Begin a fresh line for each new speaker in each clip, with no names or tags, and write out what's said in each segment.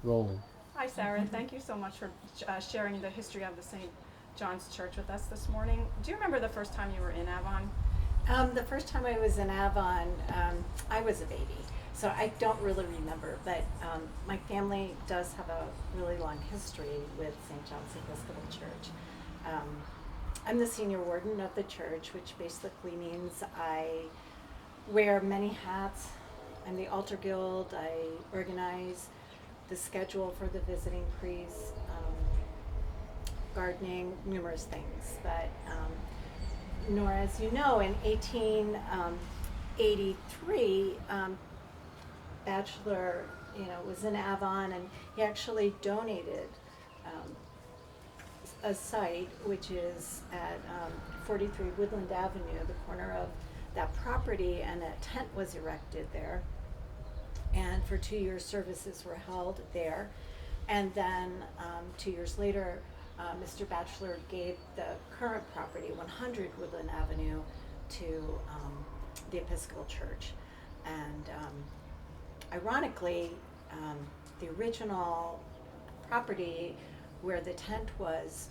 Rolling.
Hi, Sarah. Thank you so much for sharing the history of the St. John's Church with us this morning. Do you remember the first time you were in Avon?
The first time I was in Avon, I was a baby, so I don't really remember, but my family does have a really long history with St. John's Episcopal Church. I'm the senior warden of the church, which basically means I wear many hats. I'm the altar guild. I organize the schedule for the visiting priests, gardening, numerous things. But Nora, as you know, in 1883, Bachelor, was in Avon, and he actually donated a site which is at 43 Woodland Avenue, the corner of that property, and a tent was erected there. And for 2 years, services were held there. And then 2 years later, Mr. Batchelor gave the current property, 100 Woodland Avenue, to the Episcopal Church. And ironically, the original property where the tent was,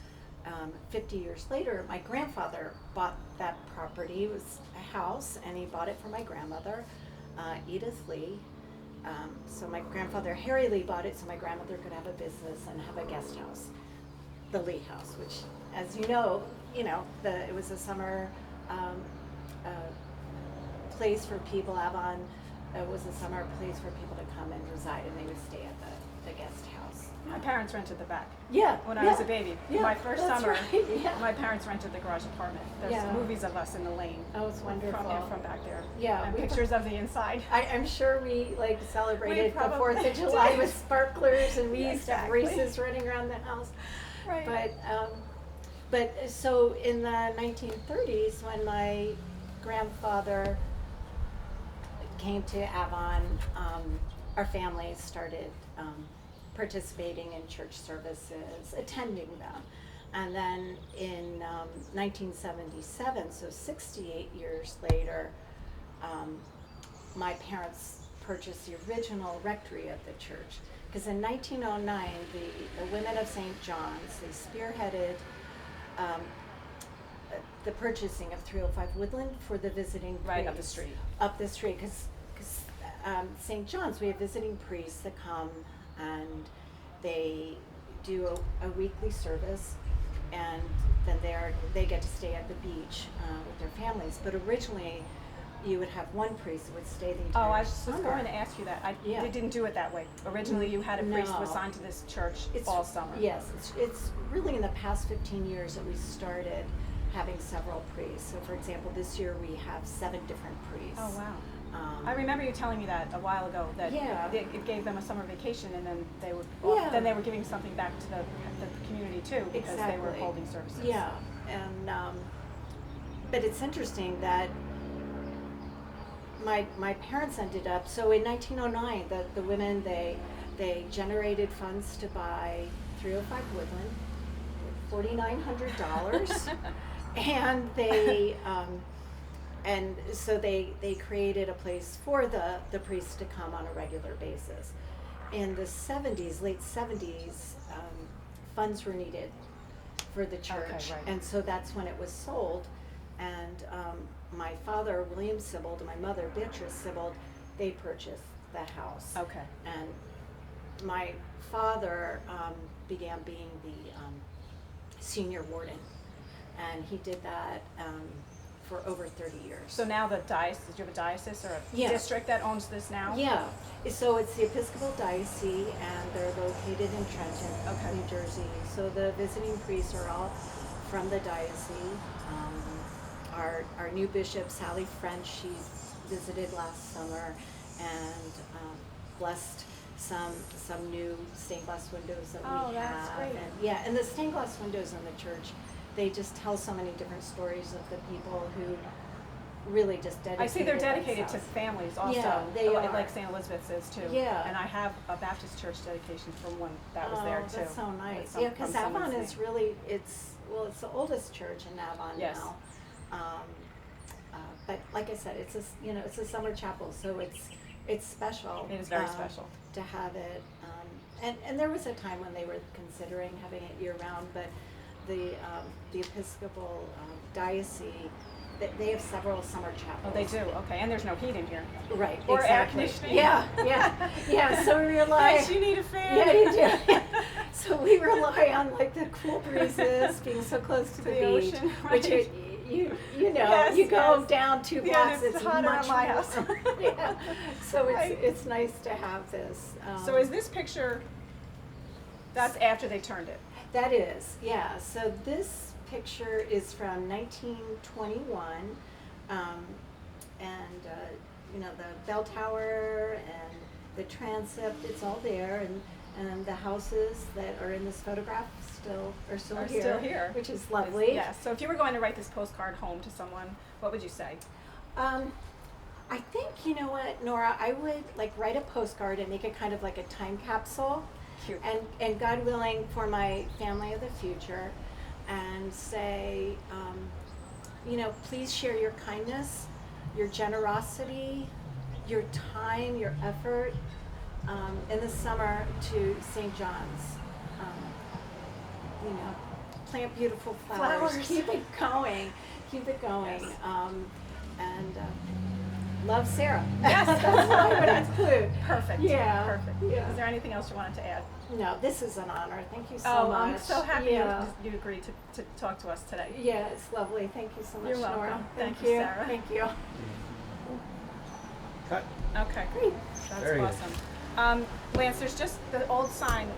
50 years later, my grandfather bought that property. It was a house, and he bought it for my grandmother, Edith Lee. So my grandfather Harry Lee bought it so my grandmother could have a business and have a guest house, the Lee House, which, as you know, it was a summer place for people. Avon was a summer place for people to come and reside, and they would stay at the guest house.
My parents rented the back.
Yeah.
When I was a baby.
Yeah,
My first
that's
summer,
right, yeah.
my parents rented the garage apartment. There's
Yeah.
movies of us in the lane.
Oh, it's wonderful.
From back there.
Yeah,
And
we-
pictures of the inside.
I'm sure we celebrated the
probably
4th of July with
did.
sparklers, and we
Yeah,
used to have
exactly.
races running around the house.
Right.
But so in the 1930s, when my grandfather came to Avon, our families started participating in church services, attending them. And then in 1977, so 68 years later, my parents purchased the original rectory of the church. Because in 1909, the women of St. John's, they spearheaded the purchasing of 305 Woodland for the visiting priests.
Right up the street.
Up the street, because St. John's, we have visiting priests that come and they do a weekly service, and then they get to stay at the beach with their families. But originally, you would have one priest who would stay the entire
Oh, I was
summer.
going to ask you that.
Yeah.
They didn't do it that way. Originally, you had a priest who
No.
assigned to this church all summer.
Yes, it's really in the past 15 years that we started having several priests. So for example, this year we have 7 different priests.
Oh, wow. I remember you telling me that a while ago, that
Yeah.
it gave them a summer vacation, and then they would
Yeah.
then they were giving something back to the community too, because they were
Exactly.
holding services.
Yeah, and but it's interesting that my parents ended up, so in 1909, the women, they generated funds to buy 305 Woodland, $4,900, and and so they created a place for the priests to come on a regular basis. In the 70s, late 70s, funds were needed for the church,
Okay, right.
and so that's when it was sold. And my father, William Sibbald, and my mother, Beatrice Sibbald, they purchased the house.
Okay.
And my father began being the senior warden, and he did that for over 30 years.
So now the diocese, do you have a diocese or a
Yeah.
district that owns this now?
Yeah, so it's the Episcopal Diocese, and they're located in Trenton,
Okay.
New Jersey. So the visiting priests are all from the diocese. Our new bishop, Sally French, she visited last summer and blessed some new stained glass windows that we have.
Oh, that's great.
And, yeah, and the stained glass windows in the church, they just tell so many different stories of the people who really just dedicated
I see they're dedicated to
themselves.
families also.
Yeah, they are.
Like St. Elizabeth's is too.
Yeah.
And I have a Baptist church dedication from one that was there too.
That's so nice.
From-
Yeah, because
from
Avon
someone's
is
name.
really, it's the oldest church in Avon
Yes.
now. But like I said, it's a summer chapel, so it's special.
It is very
Um,
special.
to have it. And there was a time when they were considering having it year round, but the Episcopal diocese, they have several summer chapels.
Oh, they do. Okay, and there's no heat in here.
Right.
Or air
exactly.
conditioning.
Yeah. So we rely.
Yes, you need a fan.
Yeah, you do. So we rely on like the cool breezes, being so close to the beach,
ocean,
which
right.
you know,
Yes,
you go
yes.
down 2
Yeah,
blocks,
it's
it's
hotter
much
at my
more.
house.
Yeah. So
Right.
it's nice to have this.
So is this picture, that's after they turned it?
That is, yeah. So this picture is from 1921, and you know, the bell tower and the transept, it's all there, and the houses that are in this photograph are still here, which is lovely.
Yes. So if you were going to write this postcard home to someone, what would you say?
I think, you know what, Nora, I would like write a postcard and make it kind of like a time capsule.
Cute.
And God willing, for my family of the future, and say, you know, please share your kindness, your generosity, your time, your effort in the summer to St. John's. You know, plant beautiful flowers. Keep it going.
Yes.
And love Sarah.
Yes.
That's what I would include.
Perfect.
Yeah.
Perfect.
Yeah.
Is there anything else you wanted to add?
No, this is an honor. Thank you so
Oh,
much.
I'm so happy
Yeah.
you agreed to talk to us today.
Yeah, it's lovely. Thank you so much,
You're welcome.
Nora.
Thank you, Sarah.
Thank you.
Cut.
Okay.
Great.
That's
Very good.
awesome. Lance, there's just the old sign